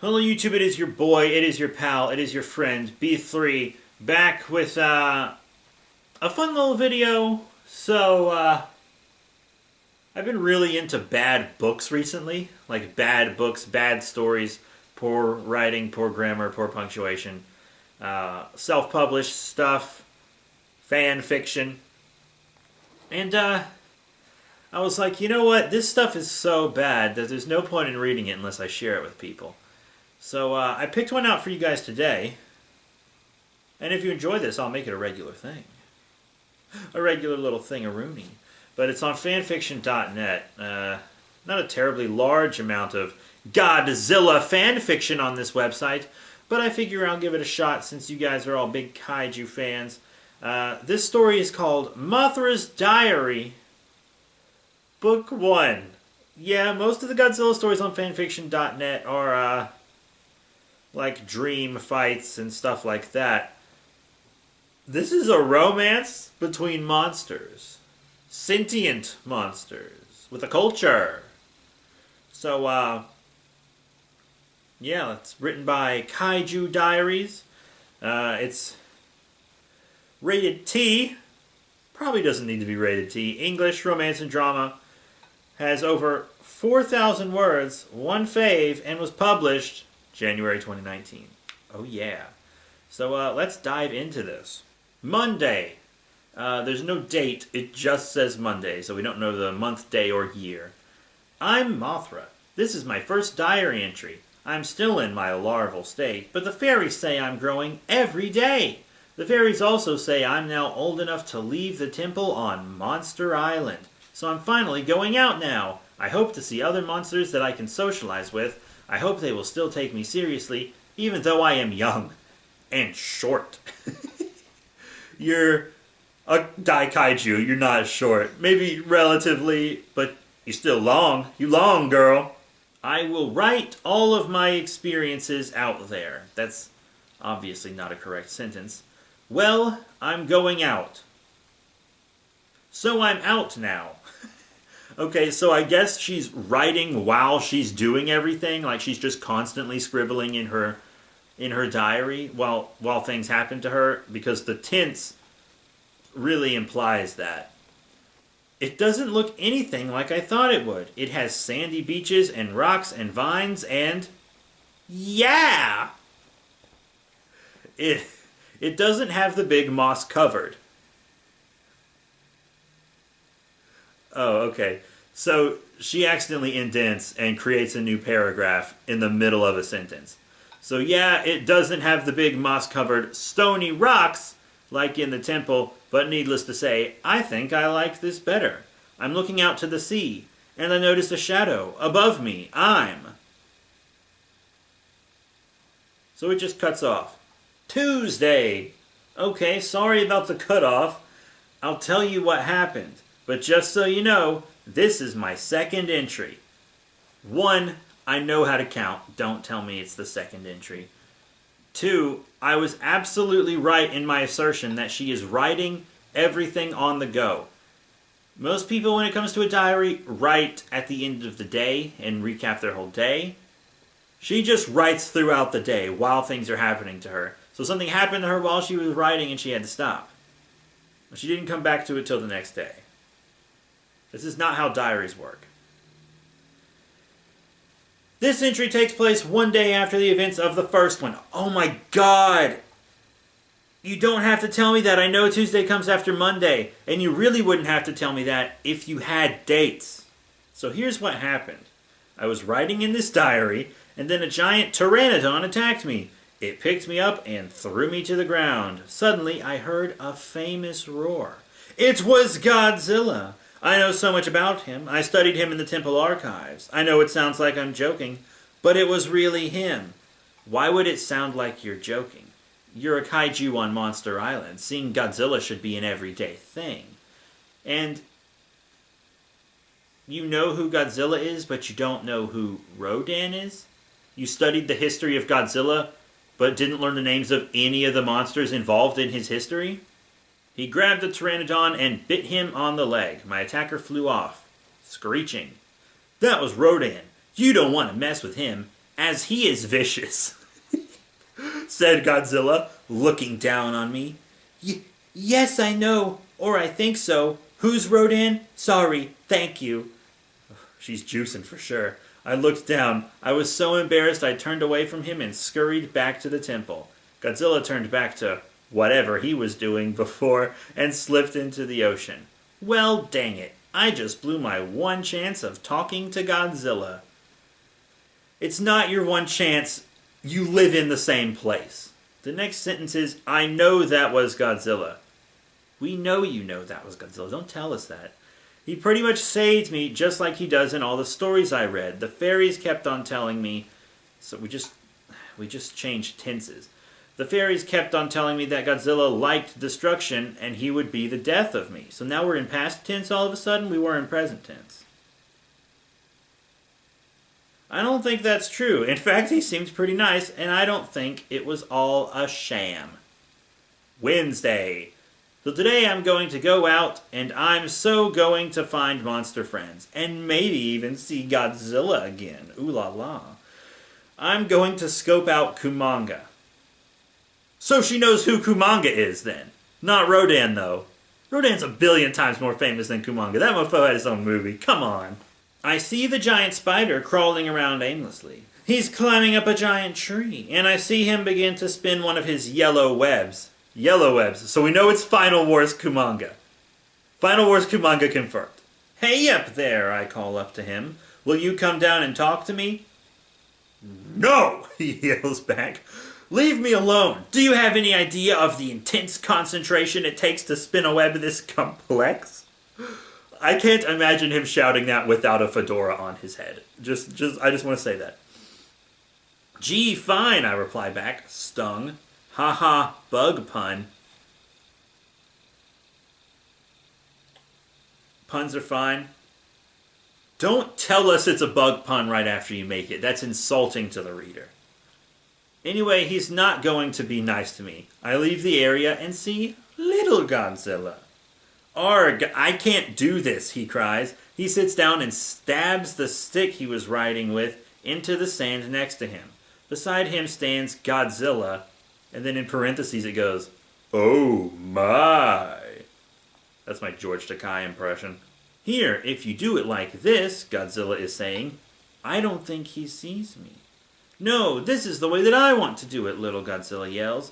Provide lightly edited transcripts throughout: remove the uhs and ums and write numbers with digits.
Hello YouTube, it is your boy, it is your pal, it is your friend, B3, back with a fun little video. I've been really into bad books recently. Like bad books, bad stories, poor writing, poor grammar, poor punctuation, self-published stuff, fan fiction. And I was like, you know what, this stuff is so bad that there's no point in reading it unless I share it with people. So I picked one out for you guys today, and if you enjoy this, I'll make it a regular thing. A regular little thing-a-rooney. But it's on fanfiction.net. Not a terribly large amount of Godzilla fanfiction on this website, but I figure I'll give it a shot since you guys are all big kaiju fans. This story is called Mothra's Diary, Book 1. Yeah, most of the Godzilla stories on fanfiction.net are, like dream fights and stuff like that. This is a romance between monsters. Sentient monsters with a culture. So, yeah, it's written by Kaiju Diaries. It's rated T. Probably doesn't need to be rated T. English, romance, and drama. Has over 4,000 words, one fave, and was published January 2019. Oh yeah. So let's dive into this. Monday. There's no date, it just says Monday, so we don't know the month, day, or year. I'm Mothra. This is my first diary entry. I'm still in my larval state, but the fairies say I'm growing every day. The fairies also say I'm now old enough to leave the temple on Monster Island. So I'm finally going out now. I hope to see other monsters that I can socialize with. I hope they will still take me seriously, even though I am young and short. You're a daikaiju, you're not short. Maybe relatively, but you're still long. You long, girl. I will write all of my experiences out there. That's obviously not a correct sentence. Well, I'm going out. So I'm out now. Okay, so I guess she's writing while she's doing everything, like she's just constantly scribbling in her diary while things happen to her, because the tense really implies that. It doesn't look anything like I thought it would. It has sandy beaches and rocks and vines and yeah. It doesn't have the big moss covered. Oh, okay. So she accidentally indents and creates a new paragraph in the middle of a sentence. So yeah, it doesn't have the big moss-covered stony rocks like in the temple, but needless to say, I think I like this better. I'm looking out to the sea, and I notice a shadow above me. So it just cuts off. Tuesday. Okay, sorry about the cutoff. I'll tell you what happened. But just so you know, this is my second entry. 1, I know how to count. Don't tell me it's the second entry. 2, I was absolutely right in my assertion that she is writing everything on the go. Most people, when it comes to a diary, write at the end of the day and recap their whole day. She just writes throughout the day while things are happening to her. So something happened to her while she was writing and she had to stop. She didn't come back to it till the next day. This is not how diaries work. This entry takes place one day after the events of the first one. Oh my god! You don't have to tell me that. I know Tuesday comes after Monday. And you really wouldn't have to tell me that if you had dates. So here's what happened. I was writing in this diary, and then a giant pteranodon attacked me. It picked me up and threw me to the ground. Suddenly, I heard a famous roar. It was Godzilla! I know so much about him. I studied him in the temple archives. I know it sounds like I'm joking, but it was really him. Why would it sound like you're joking? You're a kaiju on Monster Island. Seeing Godzilla should be an everyday thing. And you know who Godzilla is, but you don't know who Rodan is? You studied the history of Godzilla, but didn't learn the names of any of the monsters involved in his history? He grabbed the pteranodon and bit him on the leg. My attacker flew off, screeching. That was Rodan. You don't want to mess with him. as he is vicious, said Godzilla, looking down on me. Yes, I know, or I think so. Who's Rodan? Sorry, thank you. She's juicing for sure. I looked down. I was so embarrassed I turned away from him and scurried back to the temple. Godzilla turned back to whatever he was doing before and slipped into the ocean. Well, dang it. I just blew my one chance of talking to Godzilla. It's not your one chance. You live in the same place. The next sentence is, I know that was Godzilla. We know you know that was Godzilla. Don't tell us that. He pretty much saved me just like he does in all the stories I read. The fairies kept on telling me, so we just changed tenses. The fairies kept on telling me that Godzilla liked destruction and he would be the death of me. So now we're in past tense all of a sudden? We were in present tense. I don't think that's true. In fact, he seems pretty nice, and I don't think it was all a sham. Wednesday. So today I'm going to go out, and I'm so going to find monster friends, and maybe even see Godzilla again. Ooh la la. I'm going to scope out Kumanga. So she knows who Kumanga is, then. Not Rodan, though. Rodan's a billion times more famous than Kumanga. That mofo had his own movie. Come on. I see the giant spider crawling around aimlessly. He's climbing up a giant tree, and I see him begin to spin one of his yellow webs. Yellow webs. So we know it's Final Wars Kumanga. Final Wars Kumanga confirmed. Hey up there, I call up to him. Will you come down and talk to me? No, he yells back. Leave me alone. Do you have any idea of the intense concentration it takes to spin a web this complex? I can't imagine him shouting that without a fedora on his head. I just want to say that. Gee, fine, I reply back, stung. Ha, bug pun. Puns are fine. Don't tell us it's a bug pun right after you make it. That's insulting to the reader. Anyway, he's not going to be nice to me. I leave the area and see little Godzilla. Arg, I can't do this, he cries. He sits down and stabs the stick he was riding with into the sand next to him. Beside him stands Godzilla, and then in parentheses it goes, oh my. That's my George Takei impression. Here, if you do it like this, Godzilla is saying, I don't think he sees me. No, this is the way that I want to do it, little Godzilla yells.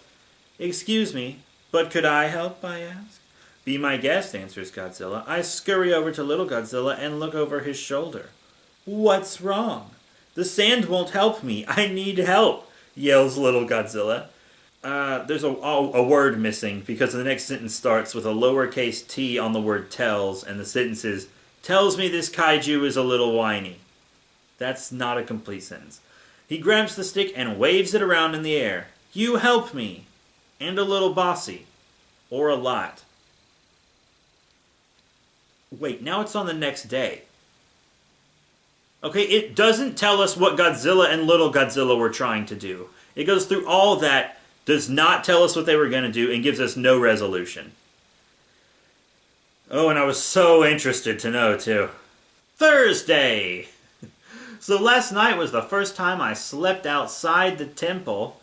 Excuse me, but could I help, I ask. Be my guest, answers Godzilla. I scurry over to little Godzilla and look over his shoulder. What's wrong? The sand won't help me. I need help, yells little Godzilla. There's a word missing because the next sentence starts with a lowercase t on the word tells, and the sentence is, tells me this kaiju is a little whiny. That's not a complete sentence. He grabs the stick and waves it around in the air. You help me. And a little bossy. Or a lot. Wait, now it's on the next day. Okay, it doesn't tell us what Godzilla and little Godzilla were trying to do. It goes through all that, does not tell us what they were going to do, and gives us no resolution. Oh, and I was so interested to know, too. Thursday! So last night was the first time I slept outside the temple.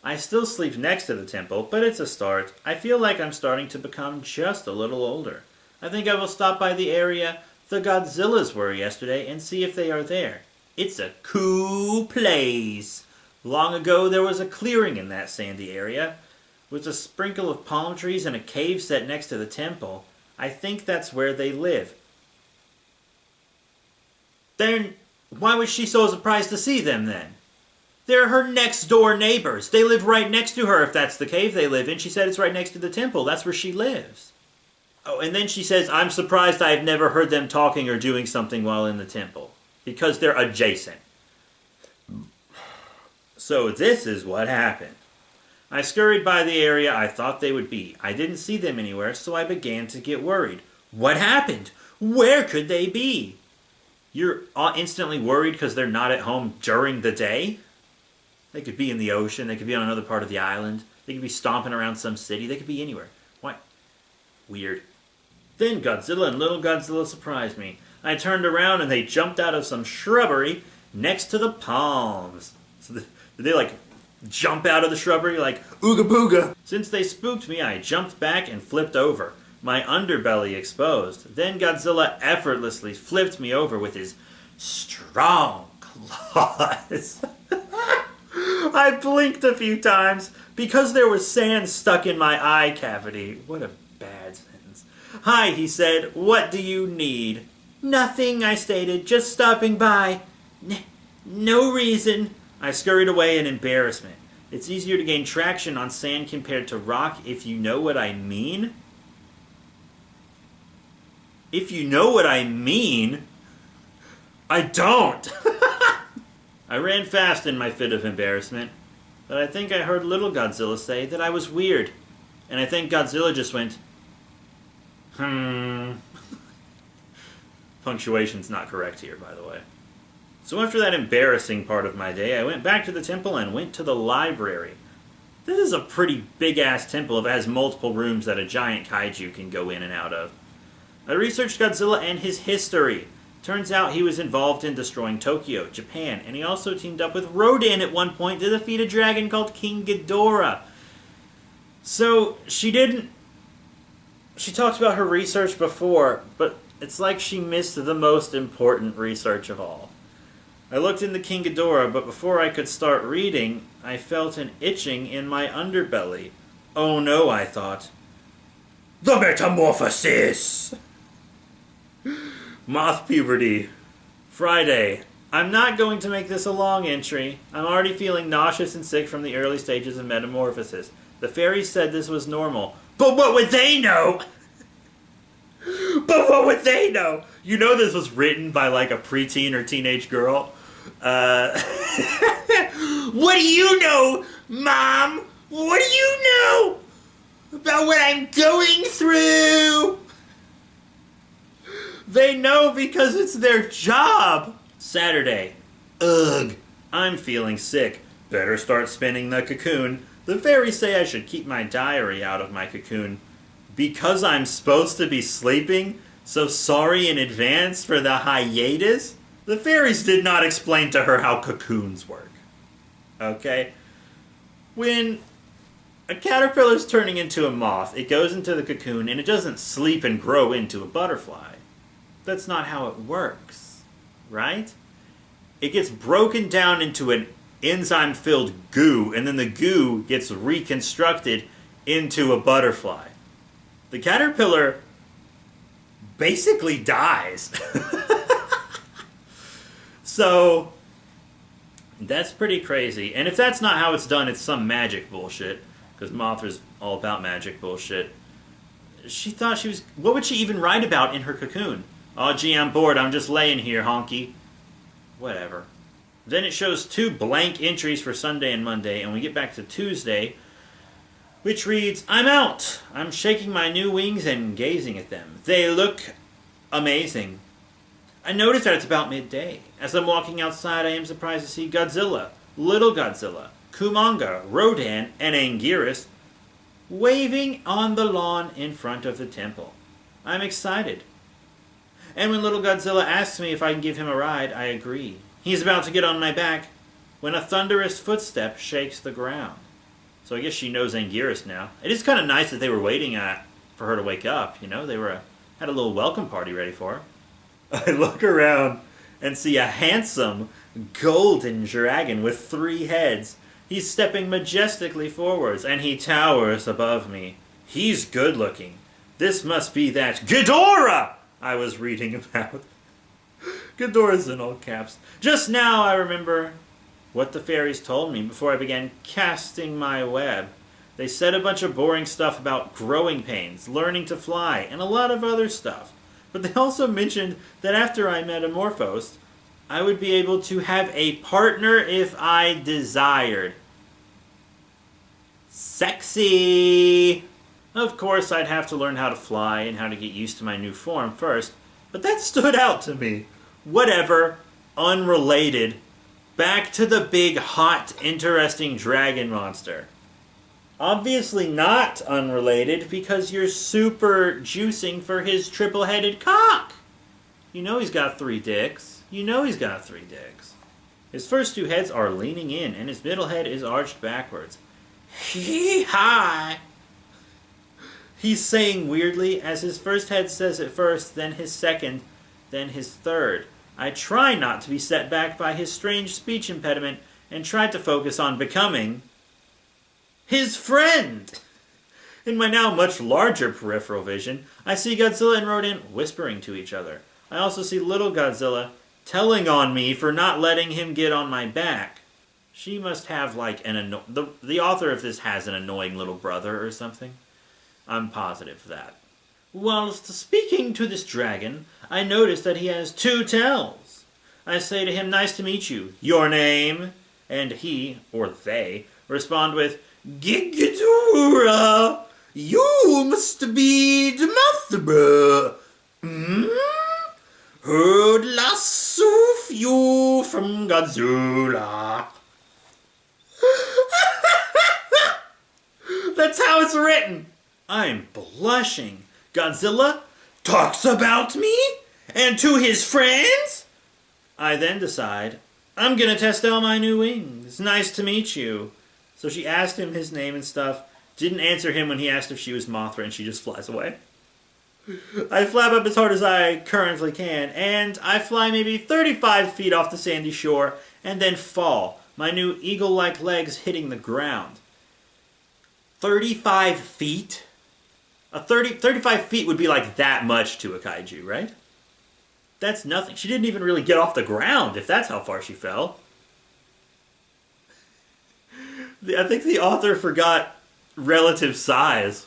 I still sleep next to the temple, but it's a start. I feel like I'm starting to become just a little older. I think I will stop by the area the Godzillas were yesterday and see if they are there. It's a cool place. Long ago there was a clearing in that sandy area, with a sprinkle of palm trees and a cave set next to the temple. I think that's where they live. Then why was she so surprised to see them then? They're her next door neighbors. They live right next to her if that's the cave they live in. She said it's right next to the temple. That's where she lives. Oh, and then she says, I'm surprised I've never heard them talking or doing something while in the temple. Because they're adjacent. So this is what happened. I scurried by the area I thought they would be. I didn't see them anywhere, so I began to get worried. What happened? Where could they be? You're instantly worried because they're not at home during the day? They could be in the ocean. They could be on another part of the island. They could be stomping around some city. They could be anywhere. Why? Weird. Then Godzilla and little Godzilla surprised me. I turned around and they jumped out of some shrubbery next to the palms. So did they like jump out of the shrubbery like ooga booga? Since they spooked me, I jumped back and flipped over, my underbelly exposed. Then Godzilla effortlessly flipped me over with his strong claws. I blinked a few times because there was sand stuck in my eye cavity. What a bad sentence. Hi, he said. What do you need? Nothing, I stated. Just stopping by. No reason. I scurried away in embarrassment. It's easier to gain traction on sand compared to rock if you know what I mean. If you know what I mean? I don't. I ran fast in my fit of embarrassment, but I think I heard little Godzilla say that I was weird. And I think Godzilla just went, Punctuation's not correct here, by the way. So after that embarrassing part of my day, I went back to the temple and went to the library. This is a pretty big-ass temple if it has multiple rooms that a giant kaiju can go in and out of. I researched Godzilla and his history. Turns out he was involved in destroying Tokyo, Japan, and he also teamed up with Rodan at one point to defeat a dragon called King Ghidorah. So, she talked about her research before, but it's like she missed the most important research of all. I looked into King Ghidorah, but before I could start reading, I felt an itching in my underbelly. Oh no, I thought. The metamorphosis! Moth puberty. Friday. I'm not going to make this a long entry. I'm already feeling nauseous and sick from the early stages of metamorphosis. The fairies said this was normal. But what would they know? But what would they know? You know this was written by like a preteen or teenage girl. What do you know, Mom? What do you know about what I'm going through? They know because it's their job. Saturday. Ugh. I'm feeling sick. Better start spinning the cocoon. The fairies say I should keep my diary out of my cocoon. Because I'm supposed to be sleeping? So sorry in advance for the hiatus? The fairies did not explain to her how cocoons work. Okay? When a caterpillar's turning into a moth, it goes into the cocoon and it doesn't sleep and grow into a butterfly. That's not how it works, right? It gets broken down into an enzyme-filled goo, and then the goo gets reconstructed into a butterfly. The caterpillar basically dies. So, that's pretty crazy. And if that's not how it's done, it's some magic bullshit, because Mothra's all about magic bullshit. She thought she was... What would she even write about in her cocoon? Oh, gee, I'm bored. I'm just laying here, honky. Whatever. Then it shows 2 blank entries for Sunday and Monday, and we get back to Tuesday, which reads, I'm out. I'm shaking my new wings and gazing at them. They look amazing. I notice that it's about midday. As I'm walking outside, I am surprised to see Godzilla, Little Godzilla, Kumanga, Rodan, and Anguirus waving on the lawn in front of the temple. I'm excited. And when Little Godzilla asks me if I can give him a ride, I agree. He's about to get on my back when a thunderous footstep shakes the ground. So I guess she knows Anguirus now. It is kind of nice that they were waiting for her to wake up. You know, they had a little welcome party ready for her. I look around and see a handsome golden dragon with 3 heads. He's stepping majestically forwards, and he towers above me. He's good looking. This must be that Ghidorah I was reading about. Ghidorah's in all caps. Just now I remember what the fairies told me before I began casting my web. They said a bunch of boring stuff about growing pains, learning to fly, and a lot of other stuff. But they also mentioned that after I metamorphosed, I would be able to have a partner if I desired. Sexy! Of course, I'd have to learn how to fly and how to get used to my new form first, but that stood out to me. Whatever. Unrelated. Back to the big, hot, interesting dragon monster. Obviously not unrelated, because you're super juicing for his triple-headed cock. You know he's got 3 dicks. You know he's got 3 dicks. His first two heads are leaning in, and his middle head is arched backwards. Hee-hi! He's saying weirdly, as his first head says it first, then his second, then his third. I try not to be set back by his strange speech impediment, and try to focus on becoming his friend. In my now much larger peripheral vision, I see Godzilla and Rodan whispering to each other. I also see little Godzilla telling on me for not letting him get on my back. She must have like the author of this has an annoying little brother or something. I'm positive of that. Whilst speaking to this dragon, I notice that he has two tails. I say to him, "Nice to meet you. Your name?" And he, or they, respond with, "Gigadura, you must be the Mothra. Heard last of you from Godzilla." That's how it's written. I'm blushing. Godzilla talks about me? And to his friends? I then decide, I'm gonna test out my new wings. Nice to meet you. So she asked him his name and stuff. Didn't answer him when he asked if she was Mothra, and she just flies away. I flap up as hard as I currently can, and I fly maybe 35 feet off the sandy shore, and then fall, my new eagle-like legs hitting the ground. 35 feet? 35 feet would be like that much to a kaiju, right? That's nothing. She didn't even really get off the ground, if that's how far she fell. I think the author forgot relative size.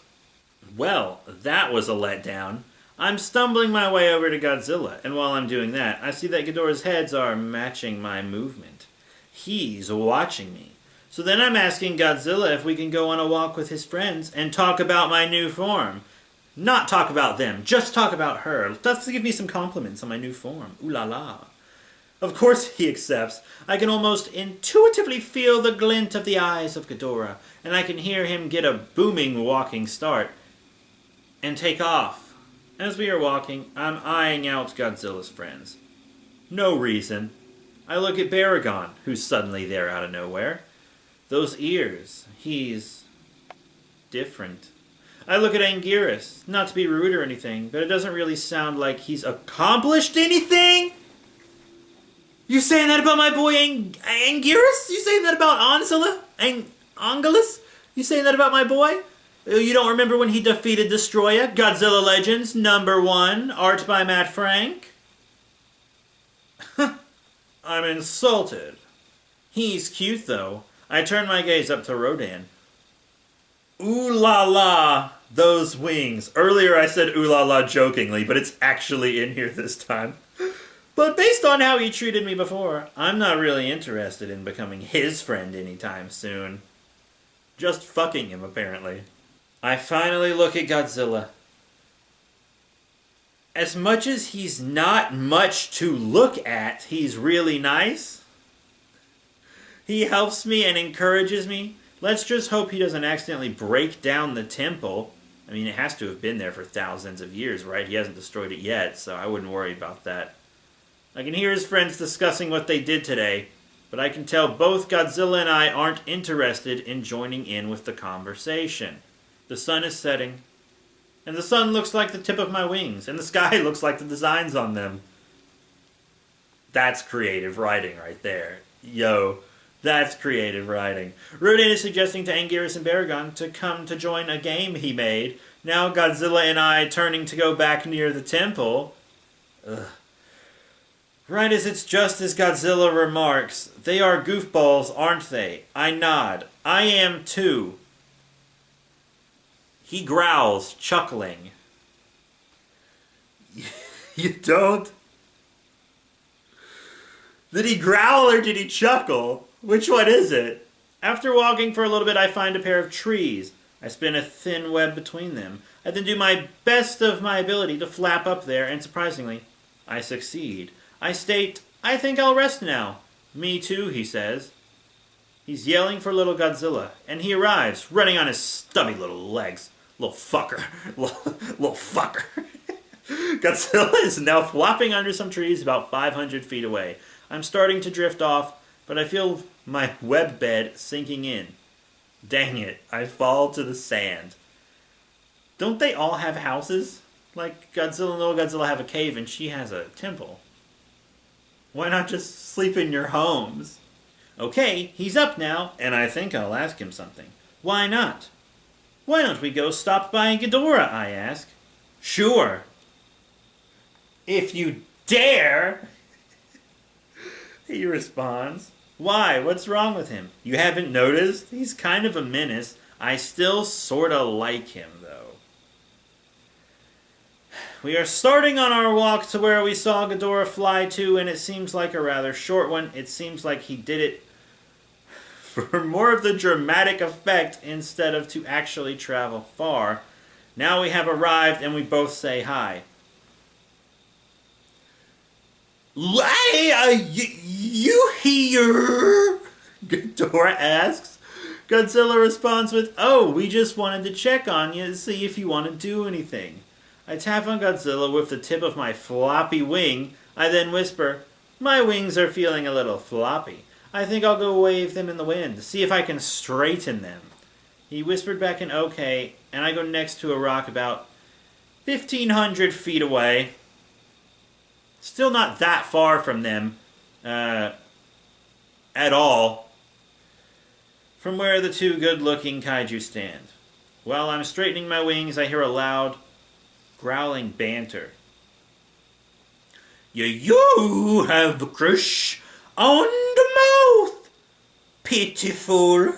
Well, that was a letdown. I'm stumbling my way over to Godzilla, and while I'm doing that, I see that Ghidorah's heads are matching my movement. He's watching me. So then I'm asking Godzilla if we can go on a walk with his friends and talk about my new form. Not talk about them, just talk about her. Let's give me some compliments on my new form. Ooh la la. Of course he accepts. I can almost intuitively feel the glint of the eyes of Ghidorah, and I can hear him get a booming walking start and take off. As we are walking, I'm eyeing out Godzilla's friends. No reason. I look at Baragon, who's suddenly there out of nowhere. Those ears. He's different. I look at Anguirus, not to be rude or anything, but it doesn't really sound like he's accomplished anything. You saying that about my boy Anguirus? You saying that about Anzilla? Angelus? You saying that about my boy? You don't remember when he defeated Destroya? Godzilla Legends, #1, art by Matt Frank? I'm insulted. He's cute, though. I turn my gaze up to Rodan. Ooh la la, those wings. Earlier I said ooh la la jokingly, but it's actually in here this time. But based on how he treated me before, I'm not really interested in becoming his friend anytime soon. Just fucking him, apparently. I finally look at Godzilla. As much as he's not much to look at, he's really nice. He helps me and encourages me. Let's just hope he doesn't accidentally break down the temple. I mean, it has to have been there for thousands of years, right? He hasn't destroyed it yet, so I wouldn't worry about that. I can hear his friends discussing what they did today, but I can tell both Godzilla and I aren't interested in joining in with the conversation. The sun is setting, and the sun looks like the tip of my wings, and the sky looks like the designs on them. That's creative writing right there. Yo. That's creative writing. Rodan is suggesting to Anguirus and Baragon to come to join a game he made. Now Godzilla and I turning to go back near the temple. Ugh. Right as it's just as Godzilla remarks, they are goofballs, aren't they? I nod. I am too. He growls, chuckling. You don't? Did he growl or did he chuckle? Which one is it? After walking for a little bit, I find a pair of trees. I spin a thin web between them. I then do my best of my ability to flap up there, and surprisingly, I succeed. I state, I think I'll rest now. Me too, he says. He's yelling for little Godzilla, and he arrives, running on his stubby little legs. Little fucker. Little fucker. Godzilla is now flopping under some trees about 500 feet away. I'm starting to drift off. but I feel my web bed sinking in. Dang it, I fall to the sand. Don't they all have houses? Like Godzilla and Little Godzilla have a cave and she has a temple. Why not just sleep in your homes? Okay, he's up now, and I think I'll ask him something. Why not? Why don't we go stop by Ghidorah, I ask. Sure. If you dare, he responds. Why? What's wrong with him? You haven't noticed? He's kind of a menace. I still sorta like him, though. We are starting on our walk to where we saw Ghidorah fly to, and it seems like a rather short one. It seems like he did it for more of the dramatic effect instead of to actually travel far. Now we have arrived, and we both say hi. You here? Ghidorah asks. Godzilla responds with, oh, we just wanted to check on you to see if you want to do anything. I tap on Godzilla with the tip of my floppy wing. I then whisper, my wings are feeling a little floppy. I think I'll go wave them in the wind, see if I can straighten them. He whispered back an okay, and I go next to a rock about 1,500 feet away. Still not that far from them, at all, from where the two good-looking kaiju stand. While I'm straightening my wings, I hear a loud, growling banter. You have a crush on the mouth, pitiful.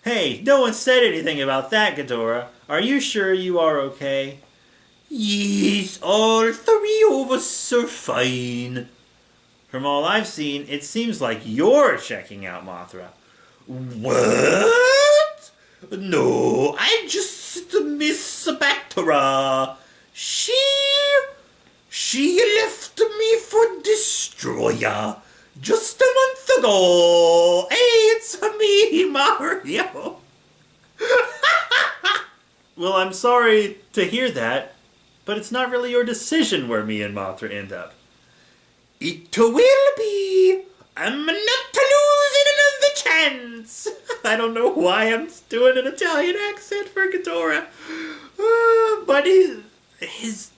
Hey, no one said anything about that, Ghidorah. Are you sure you are okay? Yes, all three of us are fine. From all I've seen, it seems like you're checking out Mothra. What? No, I just miss Bactera. She left me for Destroyer just a month ago. Hey, it's me, Mario. Well, I'm sorry to hear that, but it's not really your decision where me and Mothra end up. It will be. I'm not losing another chance. I don't know why I'm doing an Italian accent for Ghidorah. But his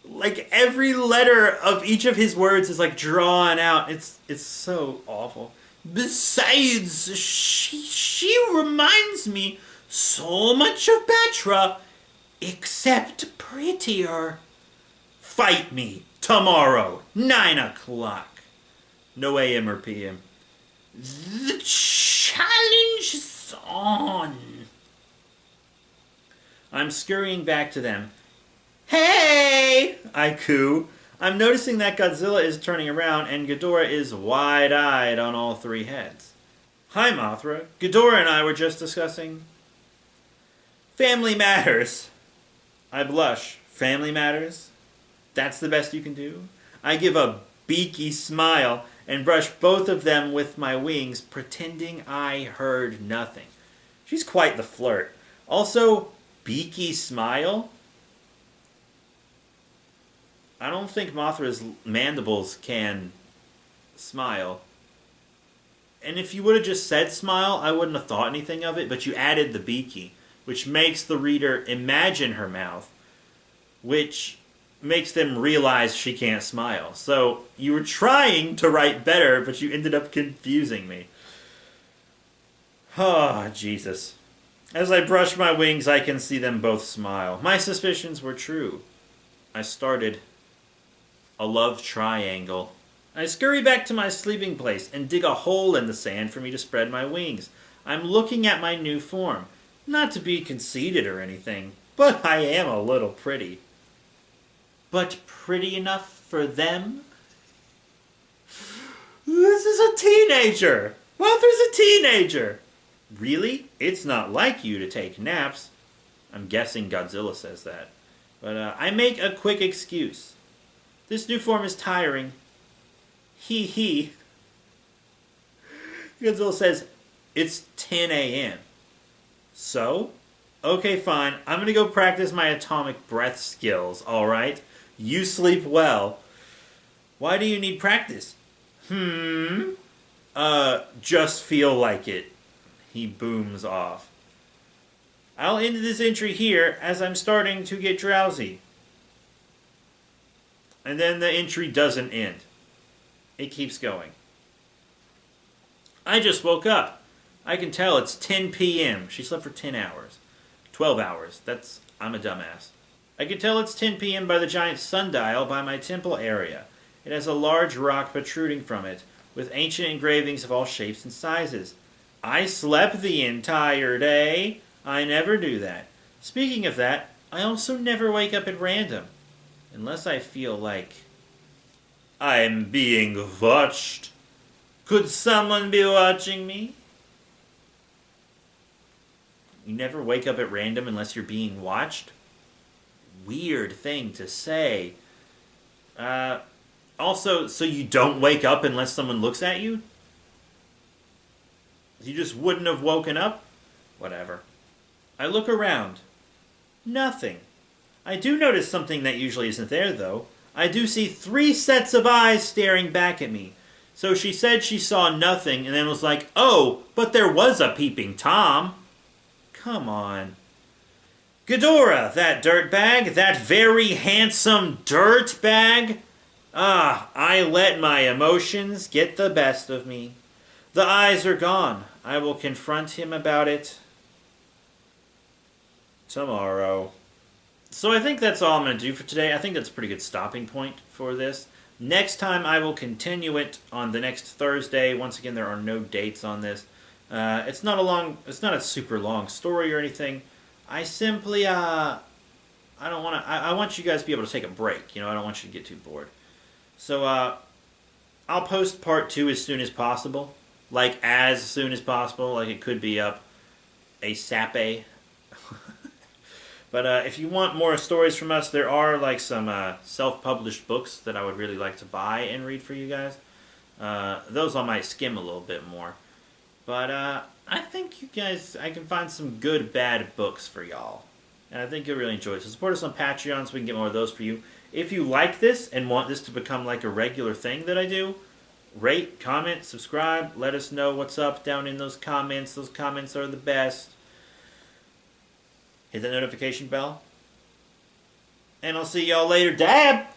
like every letter of each of his words is like drawn out. It's so awful. Besides, she reminds me so much of Batra, except prettier. Fight me tomorrow, 9 o'clock. No AM or PM. The challenge is on. I'm scurrying back to them. Hey! I coo. I'm noticing that Godzilla is turning around and Ghidorah is wide-eyed on all three heads. Hi, Mothra. Ghidorah and I were just discussing family matters. I blush. Family matters? That's the best you can do? I give a beaky smile and brush both of them with my wings, pretending I heard nothing. She's quite the flirt. Also, beaky smile? I don't think Mothra's mandibles can smile. And if you would have just said smile, I wouldn't have thought anything of it, but you added the beaky, which makes the reader imagine her mouth, which makes them realize she can't smile. So you were trying to write better, but you ended up confusing me. Oh, Jesus. As I brush my wings, I can see them both smile. My suspicions were true. I started a love triangle. I scurry back to my sleeping place and dig a hole in the sand for me to spread my wings. I'm looking at my new form. Not to be conceited or anything, but I am a little pretty. But pretty enough for them? This is a teenager! Mothra's a teenager! Really? It's not like you to take naps. I'm guessing Godzilla says that. But I make a quick excuse. This new form is tiring. Hee hee. Godzilla says, it's 10 a.m. So? Okay, fine. I'm gonna go practice my atomic breath skills, alright? You sleep well. Why do you need practice? Just feel like it. He booms off. I'll end this entry here as I'm starting to get drowsy. And then the entry doesn't end. It keeps going. I just woke up. I can tell it's 10 p.m. She slept for 10 hours. 12 hours. I'm a dumbass. I can tell it's 10 p.m. by the giant sundial by my temple area. It has a large rock protruding from it, with ancient engravings of all shapes and sizes. I slept the entire day. I never do that. Speaking of that, I also never wake up at random. Unless I feel like I'm being watched. Could someone be watching me? You never wake up at random unless you're being watched? Weird thing to say. Also, so you don't wake up unless someone looks at you? You just wouldn't have woken up? Whatever. I look around. Nothing. I do notice something that usually isn't there, though. I do see 3 sets of eyes staring back at me. So she said she saw nothing and then was like, oh, but there was a peeping Tom. Come on. Ghidorah, that dirtbag, that very handsome dirtbag. I let my emotions get the best of me. The eyes are gone. I will confront him about it tomorrow. So I think that's all I'm going to do for today. I think that's a pretty good stopping point for this. Next time I will continue it on the next Thursday. Once again, there are no dates on this. It's not a super long story or anything. I simply, I don't want to, I want you guys to be able to take a break. I don't want you to get too bored. So, I'll post part 2 as soon as possible. Like, as soon as possible. Like, it could be up ASAP. But if you want more stories from us, there are like some self-published books that I would really like to buy and read for you guys. Those I might skim a little bit more. But I think you guys, I can find some good, bad books for y'all. And I think you'll really enjoy it. So support us on Patreon so we can get more of those for you. If you like this and want this to become like a regular thing that I do, rate, comment, subscribe. Let us know what's up down in those comments. Those comments are the best. Hit the notification bell. And I'll see y'all later. Dab!